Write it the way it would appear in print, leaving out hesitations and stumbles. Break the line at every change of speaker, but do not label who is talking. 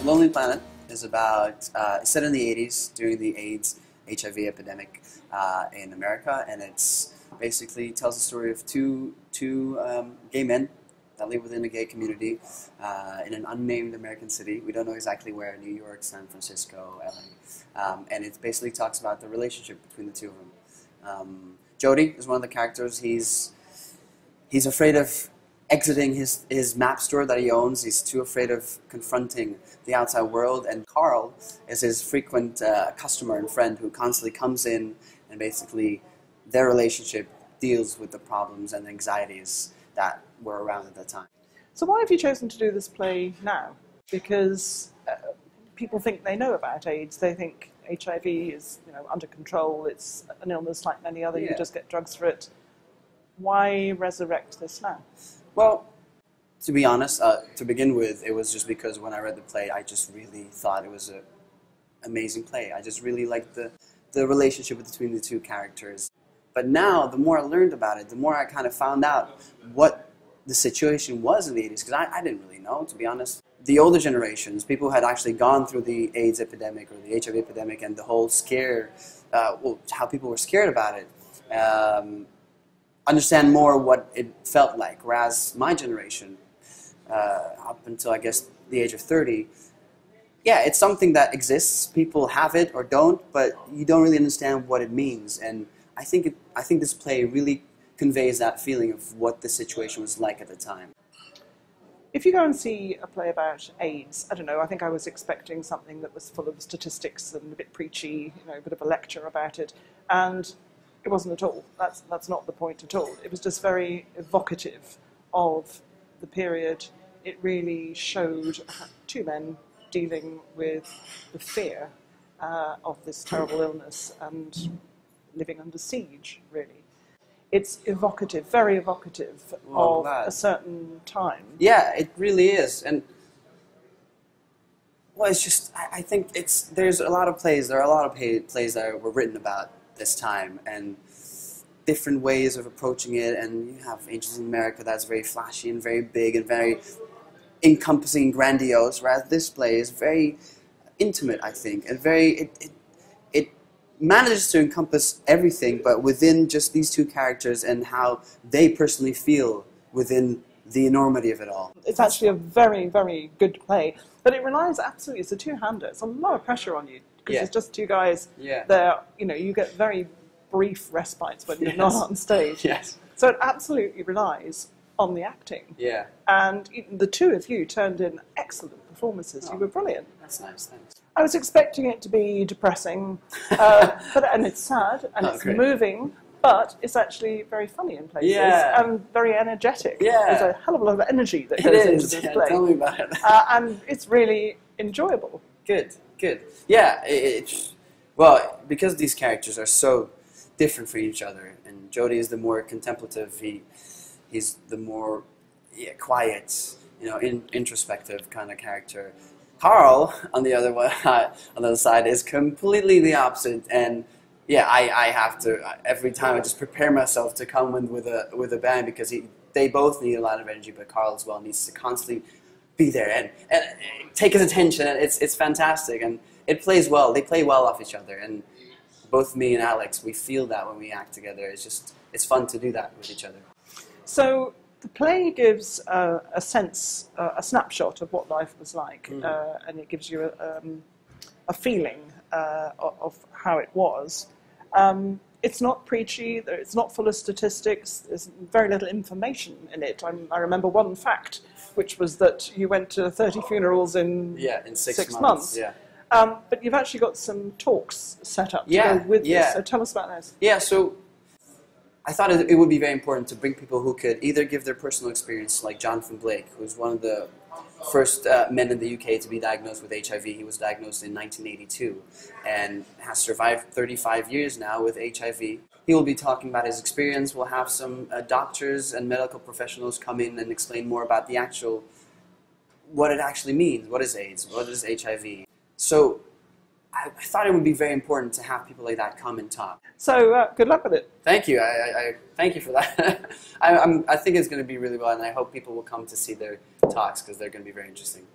Lonely Planet is about, it's set in the 80s during the AIDS, HIV epidemic in America, and it's basically tells the story of two gay men that live within a gay community in an unnamed American city. We don't know exactly where, New York, San Francisco, LA. And it basically talks about the relationship between the two of them. Jody is one of the characters. He's afraid of exiting his map store that he owns. He's too afraid of confronting the outside world. And Carl is his frequent customer and friend who constantly comes in, and basically their relationship deals with the problems and anxieties that were around at that time.
So why have you chosen to do this play now? Because people think they know about AIDS. They think HIV is, under control. It's an illness like any other. Yeah. You just get drugs for it. Why resurrect this now?
Well, to be honest, to begin with, it was just because when I read the play, I just really thought it was an amazing play. I just really liked the relationship between the two characters. But now, the more I learned about it, the more I kind of found out what the situation was in the 80s, because I didn't really know, to be honest. The older generations, people who had actually gone through the AIDS epidemic or the HIV epidemic and the whole scare, how people were scared about it, understand more what it felt like, whereas my generation, up until I guess the age of 30, yeah, it's something that exists, people have it or don't, but you don't really understand what it means, and I think this play really conveys that feeling of what the situation was like at the time.
If you go and see a play about AIDS, I don't know, I think I was expecting something that was full of statistics and a bit preachy, a bit of a lecture about it, and it wasn't at all. That's not the point at all. It was just very evocative of the period. It really showed two men dealing with the fear of this terrible illness and living under siege, really. It's evocative, very evocative of a certain time.
Yeah, it really is. And well, it's just, I think there's a lot of plays, there are a lot of plays that were written about this time and different ways of approaching it. And you have Angels in America that's very flashy and very big and very encompassing and grandiose, whereas this play is very intimate, I think, and very, it manages to encompass everything, but within just these two characters and how they personally feel within the enormity of it all.
It's actually a very, very good play, but it relies absolutely, it's a two-hander. It's a lot of pressure on you, because it's just two guys there, you get very brief respites when you're not on stage.
Yes.
So it absolutely relies on the acting.
Yeah.
And the two of you turned in excellent performances. You were brilliant.
That's nice, thanks.
I was expecting it to be depressing, and it's sad, and it's moving, but it's actually very funny in places, and very energetic.
Yeah.
There's a hell of a lot of energy that goes into this play.
Tell me about it.
And it's really enjoyable.
Good. Yeah, well, because these characters are so different for each other, and Jody is the more contemplative, he's the more quiet, introspective kind of character. Carl, on the other side, is completely the opposite, and I have to every time I just prepare myself to come in with a band, because they both need a lot of energy, but Carl as well needs to constantly be there and take his attention, and it's fantastic, and it plays well. They play well off each other, and both me and Alex, we feel that when we act together. It's fun to do that with each other.
So the play gives a sense, a snapshot of what life was like, and it gives you a feeling of how it was. It's not preachy, it's not full of statistics, there's very little information in it. I remember one fact, which was that you went to 30 funerals in 6 months.
Yeah.
But you've actually got some talks set up to go with this, so tell us about those.
Yeah, so I thought it would be very important to bring people who could either give their personal experience, like Jonathan Blake, who's one of the first men in the UK to be diagnosed with HIV. He was diagnosed in 1982 and has survived 35 years now with HIV. He will be talking about his experience. We'll have some doctors and medical professionals come in and explain more about what it actually means. What is AIDS? What is HIV? So I thought it would be very important to have people like that come and talk.
So good luck with it.
Thank you. I thank you for that. I think it's going to be really well, and I hope people will come to see their talks, because they're going to be very interesting.